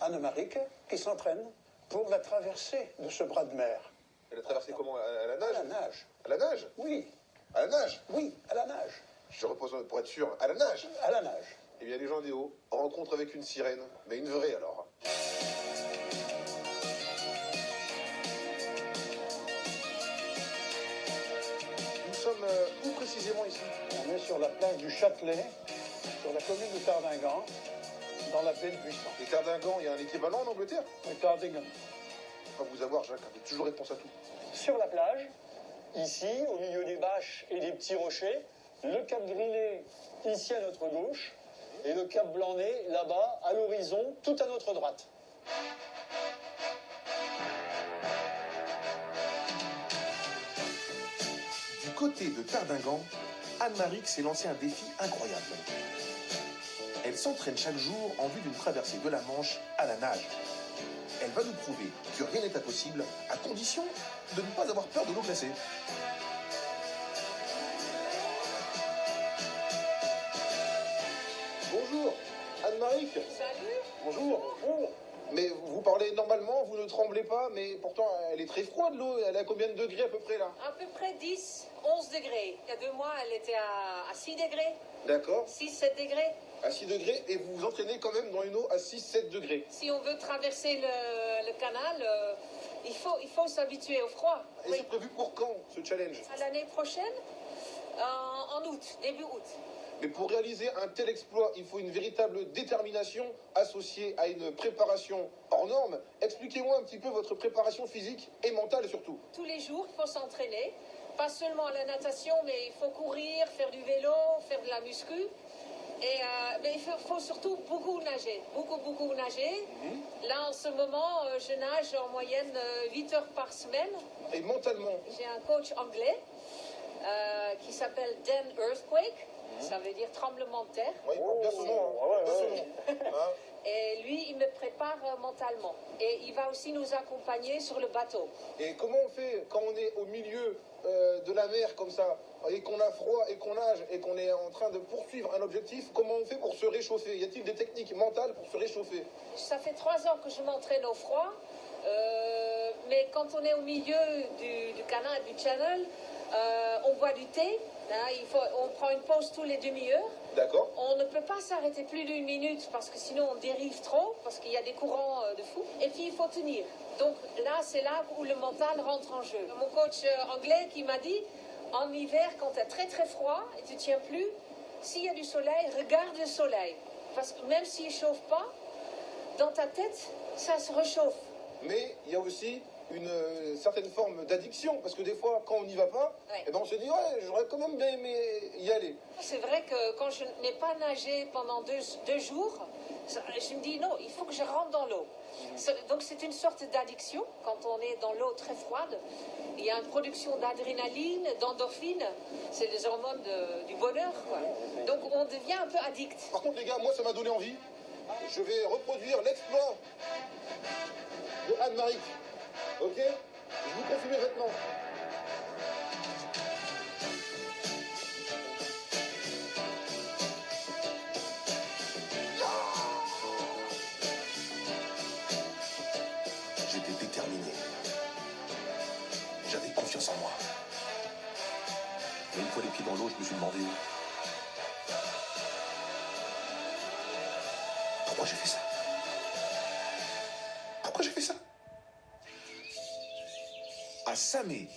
Anne-Marique qui s'entraîne pour la traversée de ce bras de mer. Elle a traversé comment? À la nage? À la nage. À la nage? Oui. À la nage? Oui, à la nage. Je repose pour être sûr, à la nage? À la nage. Eh bien, les gens des Hauts, rencontre avec une sirène, mais une vraie alors. Nous sommes où précisément ici? On est sur la plage du Châtelet, sur la commune de Tardingan, dans la baie de Buisson. Les Tardingans, il y a un équivalent en Angleterre? Le Tardingan. Faut pas vous avoir, Jacques, vous avez toujours réponse à tout. Sur la plage, ici, au milieu des bâches et des petits rochers, le cap Grillé, ici à notre gauche, et le cap Blanc-Nez, là-bas, à l'horizon, tout à notre droite. Du côté de Tardingan, Anne-Marique s'est lancé un défi incroyable. Elle s'entraîne chaque jour en vue d'une traversée de la Manche à la nage. Elle va nous prouver que rien n'est impossible, à condition de ne pas avoir peur de l'eau glacée. Bonjour, Anne-Marique. Salut. Bonjour. Mais vous parlez normalement, vous ne tremblez pas, mais pourtant elle est très froide l'eau. Elle est à combien de degrés à peu près là? À peu près 10, 11 degrés. Il y a 2 mois, elle était à 6 degrés, D'accord. 6, 7 degrés. À 6 degrés, et vous vous entraînez quand même dans une eau à 6-7 degrés. Si on veut traverser le canal, il faut s'habituer au froid. Et c'est prévu pour quand ce challenge? À l'année prochaine, en août, début août. Mais pour réaliser un tel exploit, il faut une véritable détermination associée à une préparation hors norme. Expliquez-moi un petit peu votre préparation physique et mentale surtout. Tous les jours, il faut s'entraîner. Pas seulement à la natation, mais il faut courir, faire du vélo, faire de la muscu. Mais il faut surtout beaucoup nager, beaucoup nager. Là, en ce moment, je nage en moyenne 8 heures par semaine. Et mentalement? J'ai un coach anglais qui s'appelle Dan Earthquake. Ça veut dire tremblement de terre. Oui, bien son nom. Bien son nom. Hein? Et lui, il me prépare mentalement. Et il va aussi nous accompagner sur le bateau. Et comment on fait quand on est au milieu de la mer comme ça, et qu'on a froid, et qu'on nage, et qu'on est en train de poursuivre un objectif? Comment on fait pour se réchauffer? Y a-t-il des techniques mentales pour se réchauffer? Ça fait 3 ans que je m'entraîne au froid. Mais quand on est au milieu du canal, du channel, on boit du thé. Là, on prend une pause tous les demi-heures. D'accord. On ne peut pas s'arrêter plus d'1 minute parce que sinon on dérive trop, parce qu'il y a des courants de fou. Et puis il faut tenir. Donc là, c'est là où le mental rentre en jeu. Mon coach anglais qui m'a dit, en hiver, quand tu as très très froid et tu tiens plus, s'il y a du soleil, regarde le soleil. Parce que même s'il ne chauffe pas, dans ta tête, ça se réchauffe. Mais il y a aussi une certaine forme d'addiction, parce que des fois, quand on n'y va pas, Ouais. eh ben on se dit, ouais, j'aurais quand même bien aimé y aller. C'est vrai que quand je n'ai pas nagé pendant deux jours, je me dis non, il faut que je rentre dans l'eau. Donc c'est une sorte d'addiction quand on est dans l'eau très froide. Il y a une production d'adrénaline, d'endorphine, c'est des hormones du bonheur, quoi. Donc on devient un peu addict. Par contre, les gars, moi, ça m'a donné envie. Je vais reproduire l'exploit de Anne-Marique. Ok? Je vous confie mes vêtements. J'étais déterminé. J'avais confiance en moi. Mais une fois les pieds dans l'eau, je me suis demandé pourquoi j'ai fait ça. Pourquoi j'ai fait ça? À Samé,